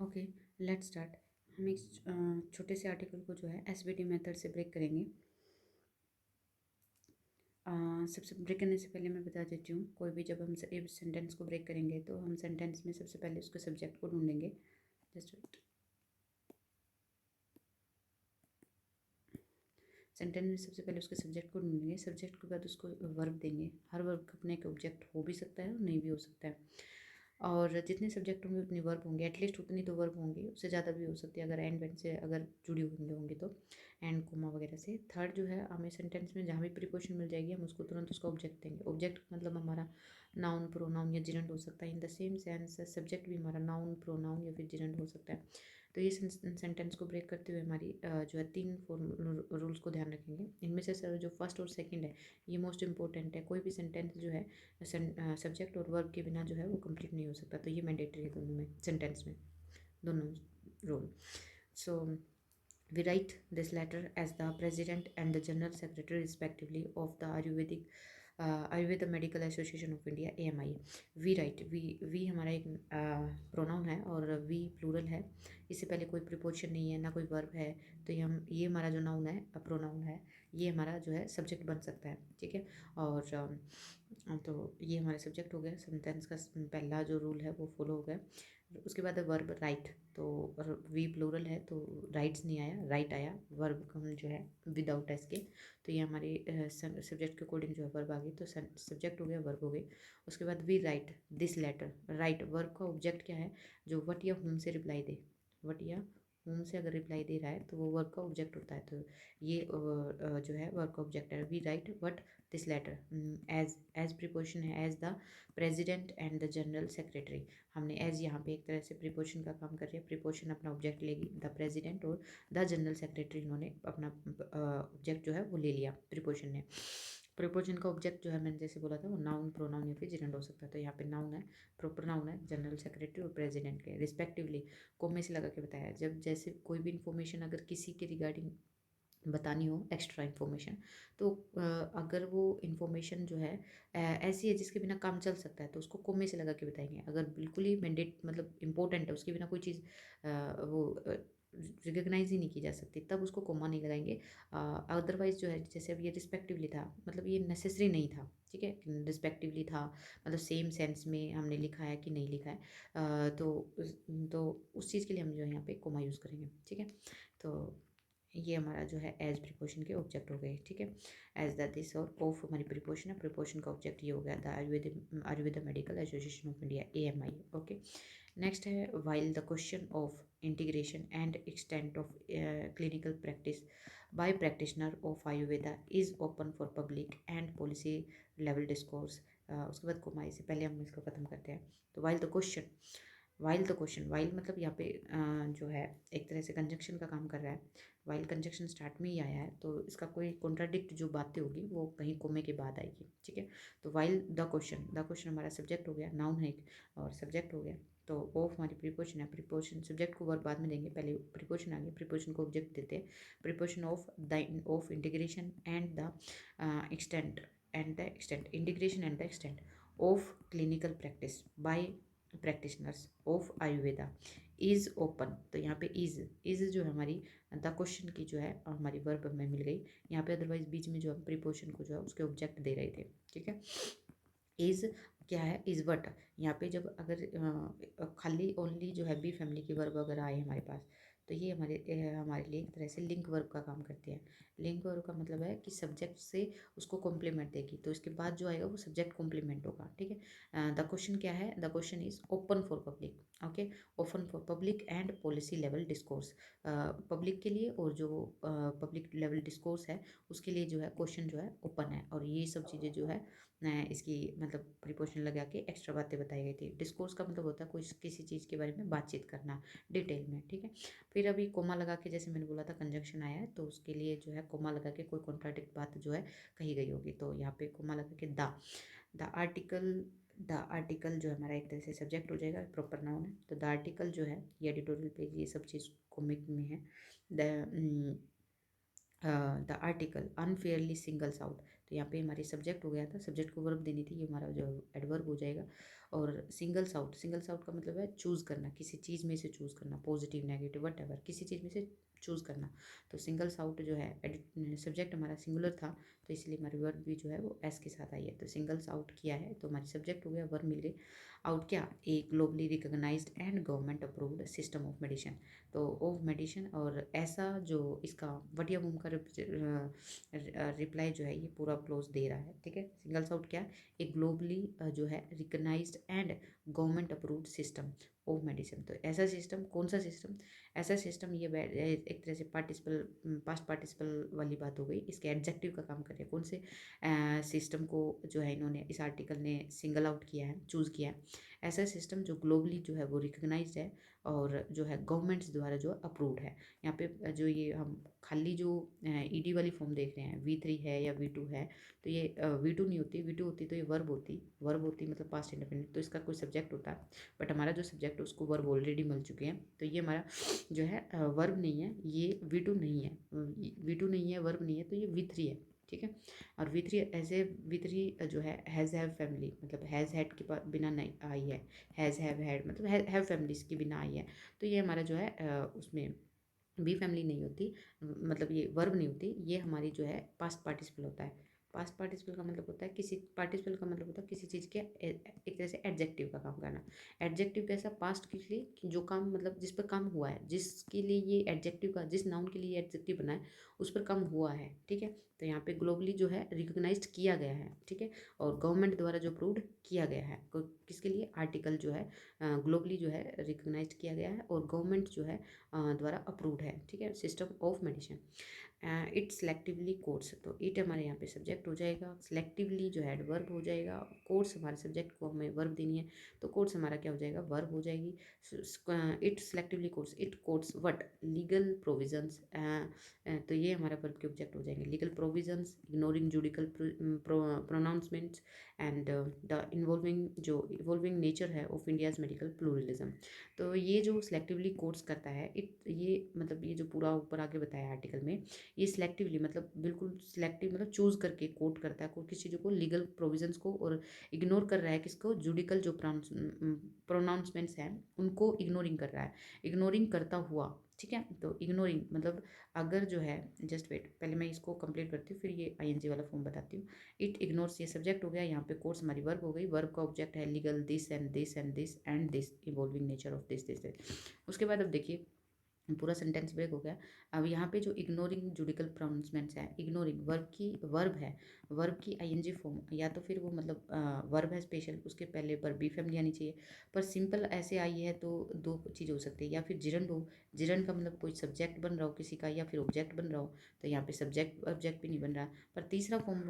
Okay, let's start. हम एक छोटे से आर्टिकल को जो है एसवीटी मेथड से ब्रेक करेंगे। सबसे ब्रेक करने से पहले मैं बता देती हूँ, कोई भी जब हम एक सेंटेंस को ब्रेक करेंगे तो हम सेंटेंस में सबसे पहले उसके सब्जेक्ट को ढूंढेंगे। जस्ट सेंटेंस में सबसे पहले उसके सब्जेक्ट को ढूंढेंगे, सब्जेक्ट के बाद उसको वर्ब देंगे। हर वर्ब अपने एक ऑब्जेक्ट हो भी सकता है और नहीं भी हो सकता है, और जितने सब्जेक्ट होंगे उतने वर्ब होंगे, एटलीस्ट उतनी तो वर्ब होंगी, उससे ज़्यादा भी हो सकती है अगर एंड वेंड से अगर जुड़ी होंगी तो एंड कोमा वगैरह से। थर्ड जो है, हमें सेंटेंस में जहाँ भी प्रीपोजिशन मिल जाएगी हम उसको तुरंत उसका ऑब्जेक्ट देंगे। ऑब्जेक्ट मतलब हमारा नाउन, प्रोनाउन या जिरेंट हो सकता है। In the same sense subject भी हमारा नाउन, प्रोनाउन या फिर जिरेंट हो सकता है। तो ये सेंटेंस को ब्रेक करते हुए हमारी जो है 3 रूल्स को ध्यान रखेंगे। इनमें से सर जो फर्स्ट और सेकंड है ये मोस्ट इंपॉर्टेंट है। कोई भी सेंटेंस जो है सब्जेक्ट और वर्ब के बिना जो है वो कंप्लीट नहीं हो सकता, तो ये मैंडेटरी है दोनों में, सेंटेंस में दोनों rule. So we write this letter as the president and the general secretary respectively of the Ayurveda Medical Association of India AMI। We write, we हमारा एक प्रोनाउन है और वी प्लूरल है। इससे पहले कोई प्रीपोजिशन नहीं है, ना कोई वर्ब है, तो ये हमारा जो नाउन है, प्रोनाउन है, ये हमारा जो है सब्जेक्ट बन सकता है। ठीक है, और तो ये हमारा सब्जेक्ट हो गया। सेंटेंस का पहला जो रूल है वो फॉलो हो गया। उसके बाद वर्ब राइट, तो वी प्लूरल है तो राइट्स नहीं आया, राइट आया। वर्ब हम जो है विदाउट एस के, तो ये हमारे सब्जेक्ट के अकॉर्डिंग जो है वर्ब आ गई, तो सब्जेक्ट हो गया, वर्ब हो गई। उसके बाद we write this letter. Write verb का ऑब्जेक्ट क्या है, जो वट या होम से रिप्लाई दे। वट या होम से अगर रिप्लाई दे रहा है तो वो वर्ब का ऑब्जेक्ट होता है, तो ये जो है वर्ब का ऑब्जेक्ट है। We write what this letter as preposition है, as the president and the general secretary. हमने एज यहाँ पे एक तरह से प्रीपोजिशन का काम कर रही है। प्रीपोजिशन अपना ऑब्जेक्ट लेगी द प्रेसिडेंट, और द जनरल सेक्रेटरी इन्होंने अपना ऑब्जेक्ट जो है वो ले लिया प्रीपोजिशन ने। प्रीपोजिशन का ऑब्जेक्ट जो है मैंने जैसे बोला था वो नाउन, प्रोनाउन या फिर जिरेंड हो सकता है। तो यहाँ पे नाउन है, प्रॉपर नाउन है, जनरल सेक्रेटरी और प्रेसिडेंट के रिस्पेक्टिवली कोमे से लगा के बताया। जब जैसे कोई भी इन्फॉर्मेशन अगर किसी के रिगार्डिंग बतानी हो, एक्स्ट्रा इन्फॉर्मेशन, तो अगर वो इन्फॉर्मेशन जो है ऐसी है जिसके बिना काम चल सकता है तो उसको कोमे से लगा के बताएंगे। अगर बिल्कुल ही मैंडेट मतलब इंपॉर्टेंट है, उसके बिना कोई चीज़ वो रिकग्नाइज ही नहीं की जा सकती, तब उसको कोमा नहीं लगाएंगे। अदरवाइज जो है, जैसे अब ये रिस्पेक्टिवली था, मतलब ये नेसेसरी नहीं था। ठीक है, रिस्पेक्टिवली था मतलब सेम सेंस में हमने लिखा है कि नहीं लिखा है, तो उस चीज़ के लिए हम जो है यहाँ पे कोमा यूज़ करेंगे। ठीक है, तो ये हमारा जो है एज प्रीपोजिशन के ऑब्जेक्ट हो गए। ठीक है, एज द दिस और ऑफ हमारी प्रीपोजिशन है, प्रीपोजिशन का ऑब्जेक्ट ये हो गया the Ayurveda medical association of India AMI। Okay, next है while the question of integration and extent of clinical practice by practitioner of Ayurveda is open for public and policy level discourse. उसके बाद coma से पहले हम इसको खत्म करते हैं। तो वाइल द क्वेश्चन, वाइल मतलब यहाँ पे जो है एक तरह से कंजंक्शन का काम कर रहा है। वाइल कंजंक्शन स्टार्ट में ही आया है, तो इसका कोई कॉन्ट्राडिक्ट जो बातें होगी वो कहीं कोमे के बाद आएगी। ठीक है, तो वाइल द क्वेश्चन हमारा सब्जेक्ट हो गया, नाउन है एक, और सब्जेक्ट हो गया। तो ऑफ हमारी प्रीपोजिशन है, प्रीपोजिशन सब्जेक्ट को वर्ब बाद में देंगे, पहले प्रीपोजिशन आ गया, प्रीपोजिशन को ऑब्जेक्ट देते हैं। Preposition of integration and the extent integration and the extent of clinical practice bye practitioners of Ayurveda is open. तो यहाँ पे इज जो है हमारी द क्वेश्चन की जो है हमारी वर्ब में मिल गई यहाँ पे। अदरवाइज बीच में जो हम प्रीपोजिशन को जो है उसके ऑब्जेक्ट दे रहे थे। ठीक है, इज क्या है, इज वट। यहाँ पे जब अगर खाली ओनली जो है बी फैमिली की वर्ब अगर आए हमारे पास, तो ये हमारे लिए एक तरह से लिंक वर्ब का काम करती है। लिंक वर्ब का मतलब है कि सब्जेक्ट से उसको कॉम्प्लीमेंट देगी, तो इसके बाद जो आएगा वो सब्जेक्ट कॉम्प्लीमेंट होगा। ठीक है, द क्वेश्चन क्या है, the question is open for public. Okay, open for public and policy level discourse. Public के लिए और जो पब्लिक लेवल डिस्कोर्स है उसके लिए जो है क्वेश्चन जो है ओपन है, और ये सब चीज़ें जो है इसकी मतलब प्रीपोजिशन लगा के एक्स्ट्रा बातें बताई गई थी। डिस्कोर्स का मतलब होता है कोई किसी चीज़ के बारे में बातचीत करना डिटेल में। ठीक है, फिर अभी कोमा लगा के, जैसे मैंने बोला था कंजंक्शन आया है तो उसके लिए जो है कोमा लगा के कोई कॉन्ट्राडिक्ट बात जो है कही गई होगी, तो यहाँ पे कोमा लगा के द आर्टिकल जो हमारा एक तरह से सब्जेक्ट हो जाएगा, प्रॉपर नाउन है। तो द आर्टिकल जो है ये एडिटोरियल पेज ये सब चीज़ कॉमिक में है। The article unfairly singles out, तो यहाँ पे हमारी सब्जेक्ट हो गया था, सब्जेक्ट को वर्ब देनी थी, ये हमारा जो एडवर्ब हो जाएगा। और सिंगल साउट का मतलब है चूज़ करना, किसी चीज़ में से चूज़ करना, पॉजिटिव नेगेटिव वट एवर, किसी चीज़ में से चूज़ करना। तो सिंगल साउट जो है सब्जेक्ट हमारा सिंगुलर था, तो इसलिए हमारी वर्ब भी जो है वो एस के साथ आई है। तो सिंगल्स आउट किया है तो हमारी सब्जेक्ट हो गया, वर्ब मिल गई। आउट क्या, a globally recognised and government approved system of medicine. तो ऑफ मेडिसिन, और ऐसा जो इसका वटिया वूम का रिप्लाई जो है ये पूरा क्लोज दे रहा है, ठीक है। सिंगल्स आउट क्या, एक ग्लोबली जो है recognised and government approved system of medicine. तो ऐसा सिस्टम, कौन सा सिस्टम, ऐसा सिस्टम, ये एक तरह से पार्टिसिपल पास्ट पार्टिसिपल वाली बात हो गई। इसके एडजेक्टिव का काम कर रहे हैं, कौन से सिस्टम को जो है इन्होंने इस आर्टिकल ने सिंगल आउट किया है, चूज़ किया है। ऐसा सिस्टम जो ग्लोबली जो है वो रिकग्नाइज्ड है और जो है गवर्नमेंट्स द्वारा जो अप्रूव्ड है। यहाँ पे जो ये हम खाली जो ईडी वाली फॉर्म देख रहे हैं, V3 है या V2 है, तो ये V2 नहीं होती, V2 होती तो ये वर्ब होती मतलब पास्ट इंडेफिनिट, तो इसका कोई सब्जेक्ट होता है। बट हमारा जो सब्जेक्ट है उसको वर्ब ऑलरेडी मिल चुके हैं, तो ये हमारा जो है वर्ब नहीं है, ये V2 नहीं है, V2 नहीं है, वर्ब नहीं है, तो ये V3 है, ठीक है। और V3 ऐसे V3 जो है हैज़ हैव फैमिली, मतलब हैज़ हैड के बिना नहीं आई है, हैज़ हैव हैड मतलब हैव फैमिलीज के बिना आई है। तो ये हमारा जो है उसमें बी फैमिली नहीं होती, मतलब ये वर्ब नहीं होती, ये हमारी जो है पास्ट पार्टिसिपल होता है। पास्ट पार्टिसिपल का मतलब होता है किसी, पार्टिसिपल का मतलब होता है किसी चीज़ के एक तरह से एडजेक्टिव का काम करना। एडजेक्टिव कैसा, पास्ट के लिए जो काम मतलब जिस पर काम हुआ है, जिसके लिए ये एडजेक्टिव का, जिस नाउन के लिए एडजेक्टिव बना है उस पर काम हुआ है, ठीक है। तो यहाँ पे ग्लोबली जो है रिकोगनाइज किया गया है, ठीक है, और गवर्नमेंट द्वारा जो अप्रूव्ड किया गया है, किसके लिए, आर्टिकल जो है ग्लोबली जो है रिकोगनाइज किया गया है और गवर्नमेंट जो है द्वारा अप्रूव्ड है, ठीक है, system of medicine. It selectively codes, तो इट हमारे यहाँ पे सब्जेक्ट हो जाएगा, सेलेक्टिवली जो है एडवर्ब हो जाएगा, कोड्स हमारे सब्जेक्ट को हमें वर्ब देनी है, तो कोड्स हमारा क्या हो जाएगा, वर्ब हो जाएगी। It selectively codes, it codes what, legal provisions, तो ये हमारा वर्ब के ऑब्जेक्ट हो जाएंगे, legal provisions, ignoring judicial pronouncements and the evolving nature है ऑफ इंडियाज मेडिकल प्लूरलिज्म। तो ये जो सिलेक्टिवली कोड्स करता है, ये मतलब ये जो पूरा ऊपर आगे बताया आर्टिकल में, ये सिलेक्टिवली मतलब बिल्कुल सिलेक्टिव मतलब चूज करके कोट करता है किसी चीज़ों को, लीगल प्रोविजंस को, और इग्नोर कर रहा है किसको, जुडिकल जो प्रोनाउंसमेंट्स हैं उनको इग्नोरिंग कर रहा है, इग्नोरिंग करता हुआ, ठीक है। तो इग्नोरिंग मतलब अगर जो है, जस्ट वेट, पहले मैं इसको कंप्लीट करती हूँ फिर ये ING वाला फॉर्म बताती हूँ। इट इग्नोर्स, ये सब्जेक्ट हो गया, यहाँ पे कोर्स हमारी वर्ब हो गई, वर्ब का ऑब्जेक्ट है legal, this and this and this and this, evolving nature of this this. उसके बाद अब देखिए पूरा सेंटेंस ब्रेक हो गया। अब यहाँ पे जो इग्नोरिंग जुडिकल प्रोनाउंसमेंट्स है, इग्नोरिंग वर्ब है, वर्ब की ING फॉर्म, या तो फिर वो मतलब वर्ब है स्पेशल, उसके पहले पर बी फैमिली आनी चाहिए, पर सिंपल ऐसे आई है तो दो चीज़ हो सकती है, या फिर जिरंड हो, जिरंड का मतलब कोई सब्जेक्ट बन रहा हो किसी का, या फिर ऑब्जेक्ट बन रहा हो, तो यहाँ पे सब्जेक्ट ऑब्जेक्ट भी नहीं बन रहा। पर तीसरा फॉर्म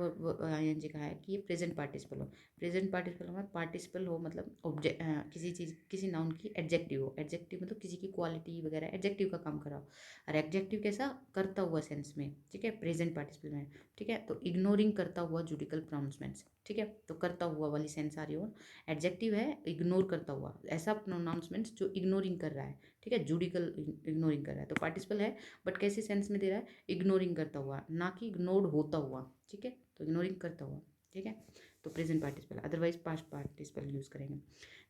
ING का है कि ये प्रेजेंट पार्टिसिपल हो, प्रेजेंट पार्टिसिपल हमारा पार्टिसिपल हो मतलब ऑब्जेक्ट, किसी चीज़ किसी नाउन की एडजेक्टिव हो, एडजेक्टिव मतलब किसी की क्वालिटी वगैरह एडजेक्टिव का काम कराओ, और एडजेक्टिव कैसा, करता हुआ सेंस में, ठीक है, प्रेजेंट पार्टिसिपल में, ठीक है। तो इग्नोरिंग करता हुआ जुडिकल प्रोनाउंसमेंट्स, ठीक है, तो करता हुआ वाली सेंस आ रही हो, एडजेक्टिव है इग्नोर करता हुआ, ऐसा प्रोनाउंसमेंट्स जो इग्नोरिंग कर रहा है, ठीक है, जुडिकल इग्नोरिंग कर रहा है, तो पार्टिसिपल है बट कैसे सेंस में दे रहा है, इग्नोरिंग करता हुआ, ना कि इग्नोर्ड होता हुआ, ठीक है, तो इग्नोरिंग करता हुआ, ठीक है, तो present participle, otherwise past participle use करेंगे।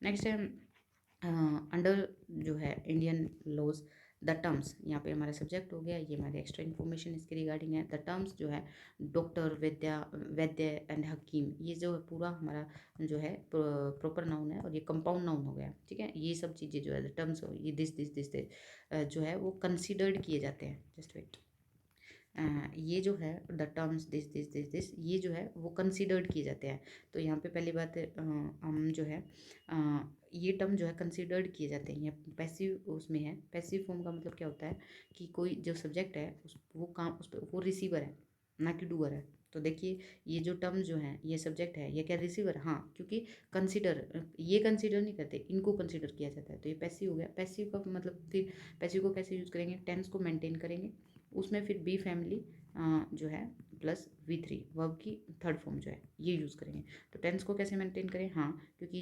नेक्स्ट है अंडर जो है इंडियन लॉज द टर्म्स, यहाँ पे हमारा सब्जेक्ट हो गया, ये हमारे एक्स्ट्रा इन्फॉर्मेशन इसके रिगार्डिंग है। द टर्म्स जो है डॉक्टर, वैद्य एंड हकीम, ये जो पूरा हमारा जो है प्रॉपर नाउन है और ये कंपाउंड नाउन हो गया, ठीक है। ये सब चीज़ें जो है द टर्म्स हो, ये दिस जो है वो कंसिडर्ड किए जाते हैं, जस्ट वेट, ये जो है द टर्म्स दिस ये जो है वो कंसीडर्ड किए जाते हैं। तो यहाँ पे पहली बात हम जो है ये टर्म जो है कंसीडर्ड किए जाते हैं, ये पैसिव उसमें है। पैसिव फॉर्म का मतलब क्या होता है कि कोई जो सब्जेक्ट है वो काम उस पर, वो रिसीवर है ना कि डूअर है। तो देखिए ये जो टर्म जो है ये सब्जेक्ट है, ये क्या रिसीवर, हाँ, क्योंकि कंसीडर, ये कंसीडर नहीं करते, इनको कंसीडर किया जाता है, तो ये पैसिव हो गया। पैसिव का मतलब फिर पैसिव को कैसे यूज करेंगे, टेंस को मेंटेन करेंगे, उसमें फिर बी फैमिली जो है प्लस V3 वर्ब की थर्ड फॉर्म जो है ये यूज़ करेंगे। तो टेंस को कैसे मेंटेन करें? हाँ, क्योंकि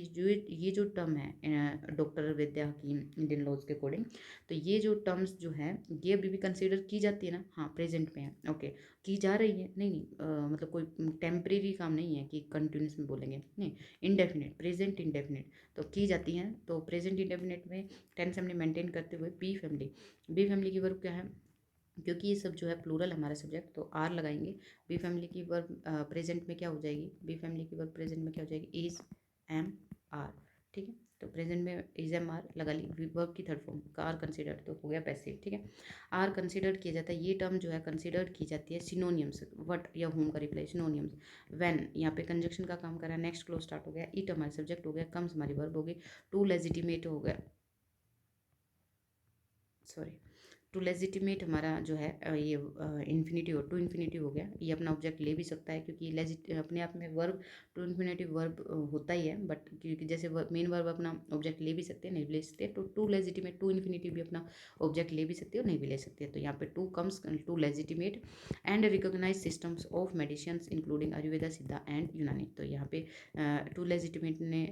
ये जो टर्म है डॉक्टर विद्या की इंडियन लॉज के अकॉर्डिंग, तो ये जो टर्म्स जो है ये अभी भी कंसीडर की जाती है ना। हाँ, प्रेजेंट में है, ओके, की जा रही है, नहीं नहीं मतलब कोई टेम्परेरी काम नहीं है कि कंटिन्यूस में बोलेंगे, नहीं, इंडेफिनिट, प्रेजेंट इंडेफिनिट तो की जाती हैं। तो प्रेजेंट इंडेफिनिट में टेंस हमने मेंटेन करते हुए बी फैमिली की वर्ब क्या है? क्योंकि ये सब जो है प्लूरल हमारा सब्जेक्ट, तो आर लगाएंगे। बी फैमिली की वर्ब प्रेजेंट में क्या हो जाएगी? बी फैमिली की वर्ब प्रेजेंट में क्या हो जाएगी? Is, am, are. ठीक है, तो प्रेजेंट में इज, एम, आर लगा ली। वर्ब की थर्ड फॉर्म का आर कंसिडर्ड तो हो गया पैसिव। ठीक है, आर कंसिडर्ड किया जाता है, ये टर्म जो है कंसिडर्ड की जाती है सिनोनियम्स, वट या होम का रिप्लाई सिनोनियम्स। व्हेन यहाँ पे कंजक्शन का काम करा, नेक्स्ट क्लोज स्टार्ट हो गया, इट हमारा सब्जेक्ट हो गया, कम्स हमारी वर्ब हो गई, टू लेजिटिमेट हो गया, सॉरी, टू लेजिटिमेट हमारा जो है ये इन्फिनिटिव, टू इन्फिनिटिव हो गया। ये अपना ऑब्जेक्ट ले भी सकता है क्योंकि लेजिट अपने आप में वर्ब टू इन्फिनिटिव वर्ब होता ही है, बट क्योंकि जैसे मेन वर्ब अपना ऑब्जेक्ट ले भी सकते हैं, नहीं भी ले सकते, तो टू लेजिटिमेट, टू इन्फिनिटिव भी अपना ऑब्जेक्ट ले भी सकते हो, नहीं भी ले सकते। तो यहाँ पे to comes to legitimate and recognise systems of medicine including Ayurveda, Siddha and Unani. तो यहाँ पे टू लेजिटिमेट ने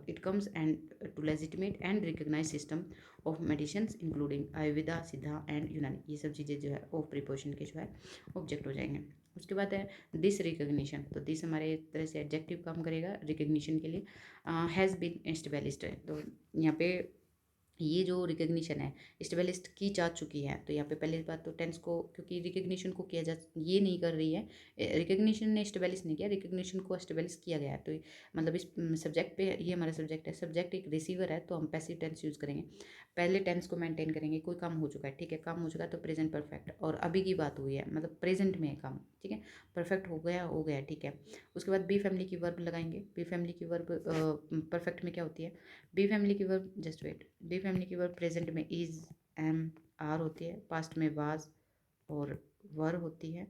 it comes and to legitimate and recognise system of medicines including Ayurveda, Siddha and यूनानी, ये सब चीज़ें जो है ऑफ प्रिपोजिशन के जो है ऑब्जेक्ट हो जाएंगे। उसके बाद है दिस रिकग्निशन, तो दिस हमारे एक तरह से एडजेक्टिव काम करेगा रिकग्निशन के लिए। हैज़ बीन एस्टेब्लिश्ड है, तो यहाँ पे ये जो रिकग्निशन है इस्टेब्लिश्ड की जा चुकी है। तो यहाँ पे पहली बात तो टेंस को, क्योंकि रिकग्निशन को किया जा, ये नहीं कर रही है, रिकग्निशन ने इस्टेब्लिश नहीं किया, रिकग्निशन को इस्टेब्लिश किया गया है। तो मतलब इस सब्जेक्ट पे, ये हमारा सब्जेक्ट है, सब्जेक्ट एक रिसीवर है, तो हम पैसिव टेंस यूज़ करेंगे। पहले टेंस को मेंटेन करेंगे, कोई काम हो चुका है, ठीक है, काम हो चुका है तो प्रेजेंट परफेक्ट, और अभी की बात हुई है मतलब प्रेजेंट में है काम, ठीक है, परफेक्ट हो गया, ठीक है। उसके बाद बी फैमिली की वर्ब लगाएंगे। बी फैमिली की वर्ब परफेक्ट में क्या होती है? बी फैमिली की verb, just wait, be family की वर्ब प्रेजेंट में इज, एम, आर होती है, पास्ट में वाज और वर होती है,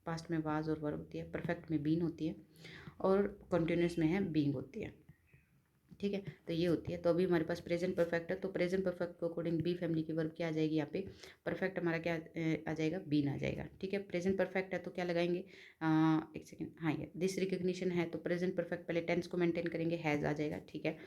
पास्ट में वाज और वर होती है, परफेक्ट में बीन होती है, और कंटिन्यूस में है बीइंग होती है। ठीक है, तो ये होती है। तो अभी हमारे पास प्रेजेंट परफेक्ट है, तो प्रेजेंट परफेक्ट को अकॉर्डिंग बी फैमिली की वर्ब क्या आ जाएगी? यहाँ पे परफेक्ट हमारा क्या आ जाएगा? बीन आ जाएगा। ठीक है, प्रेजेंट परफेक्ट है तो क्या लगाएंगे? एक सेकेंड, हाँ, ये दिस रिकग्निशन है तो प्रेजेंट परफेक्ट पहले टेंस को मेंटेन करेंगे, हैज़ आ जाएगा। ठीक है,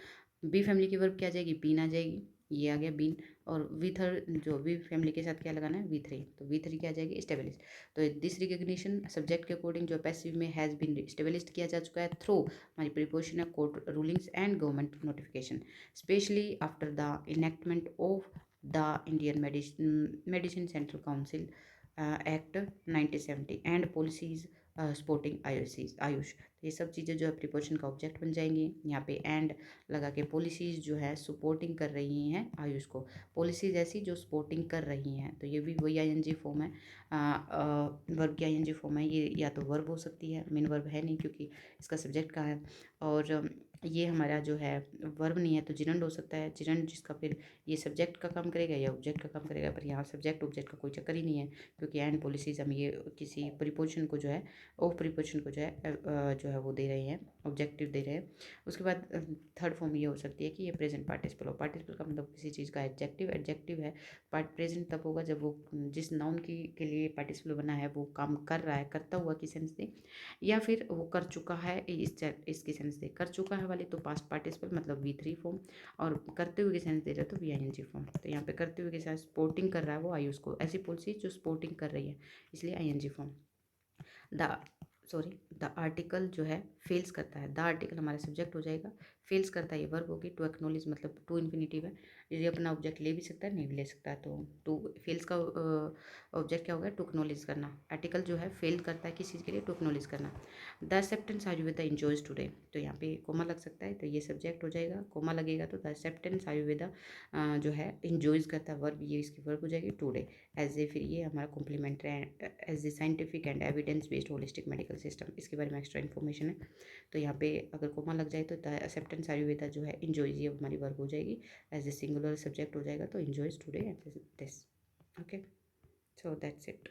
बी फैमिली की वर्ब क्या आ जाएगी? बीन आ जाएगी, ये आ गया बीन, और वी थर्ड जो बी फैमिली के साथ क्या लगाना है? V3, तो V3 क्या आ जाएगी? स्टेबलिश। तो दिस रिकग्निशन सब्जेक्ट के अकॉर्डिंग जो पैसिव में हैज़ बीन स्टेबलिश्ड किया जा चुका है थ्रू हमारी प्रिपोजिशन है court rulings and government notification, specially after the enactment of the Indian medicine central council act 1970 and policies supporting Ayush. तो ये सब चीज़ें जो है प्रिपोजिशन का ऑब्जेक्ट बन जाएंगी। यहाँ पे एंड लगा के पॉलिसीज़ जो है सपोर्टिंग कर रही हैं आयुष को, पॉलिसीज़ ऐसी जो सपोर्टिंग कर रही हैं, तो ये भी वही आईएनजी फॉर्म है, वर्ब की आईएनजी फॉर्म है। ये या तो वर्ब हो सकती है, मेन वर्ब है नहीं क्योंकि इसका सब्जेक्ट कहाँ है, और ये हमारा जो है वर्ब नहीं है तो जिरंड हो सकता है, जिरंड जिसका फिर ये सब्जेक्ट का काम करेगा या ऑब्जेक्ट का काम करेगा, पर यहाँ सब्जेक्ट ऑब्जेक्ट का कोई चक्कर ही नहीं है क्योंकि एंड पॉलिसीज़ हम ये किसी प्रीपोजिशन को जो है, ऑफ प्रीपोजिशन को जो है वो दे रहे हैं, ऑब्जेक्टिव दे रहे हैं। उसके बाद थर्ड फॉर्म ये हो सकती है कि ये प्रेजेंट पार्टिसिपल हो। पार्टिसिपल का मतलब किसी चीज़ का एडजेक्टिव है। प्रेजेंट तब होगा जब वो जिस नाउन की के लिए पार्टिसिपल बना है वो काम कर रहा है, करता हुआ की सेंस दे, या फिर वो कर चुका है इसकी सेंस दे। कर चुका है वाली तो पास्ट पार्टिसिपल मतलब V3 फॉर्म, और करते हुए की सेंस दे रहा है तो VING फॉर्म। तो यहाँ पे करते हुए के साथ स्पोर्टिंग कर रहा है वो आयुष को, ऐसी पॉलिसी जो स्पोर्टिंग कर रही है, इसलिए ING form. The sorry, the article जो है फेल्स करता है, द आर्टिकल हमारा सब्जेक्ट हो जाएगा, फेल्स करता है ये वर्ब होगी। टू एक्नोलेज मतलब टू इन्फिनिटिव है, ये अपना ऑब्जेक्ट ले भी सकता है, नहीं भी ले सकता है। तो टू फेल्स का ऑब्जेक्ट क्या होगा? टू एक्नोलेज करना। आर्टिकल जो है फेल करता है किस चीज़ के लिए? टू एक्नोलेज करना। The acceptance Ayurveda enjoys today, तो यहाँ पे कोमा लग सकता है तो ये सब्जेक्ट हो जाएगा, कोमा लगेगा तो द एक्सेप्टेंस आयुर्वेदा जो है इंजॉयज करता है, वर्ब ये इसकी वर्ब हो जाएगी टुडे एज ए, फिर ये हमारा complementary as a scientific and evidence based holistic medical system, इसके बारे में एक्स्ट्रा इन्फॉर्मेशन है। तो यहाँ पे अगर कोमा लग जाए तो द एक्सेप्टेंस आयुर्वेदा जो है इंजॉयज ये हमारी वर्ब हो जाएगी, एज ए सिंगुलर सब्जेक्ट हो जाएगा तो enjoys today and this. Okay, so that's it.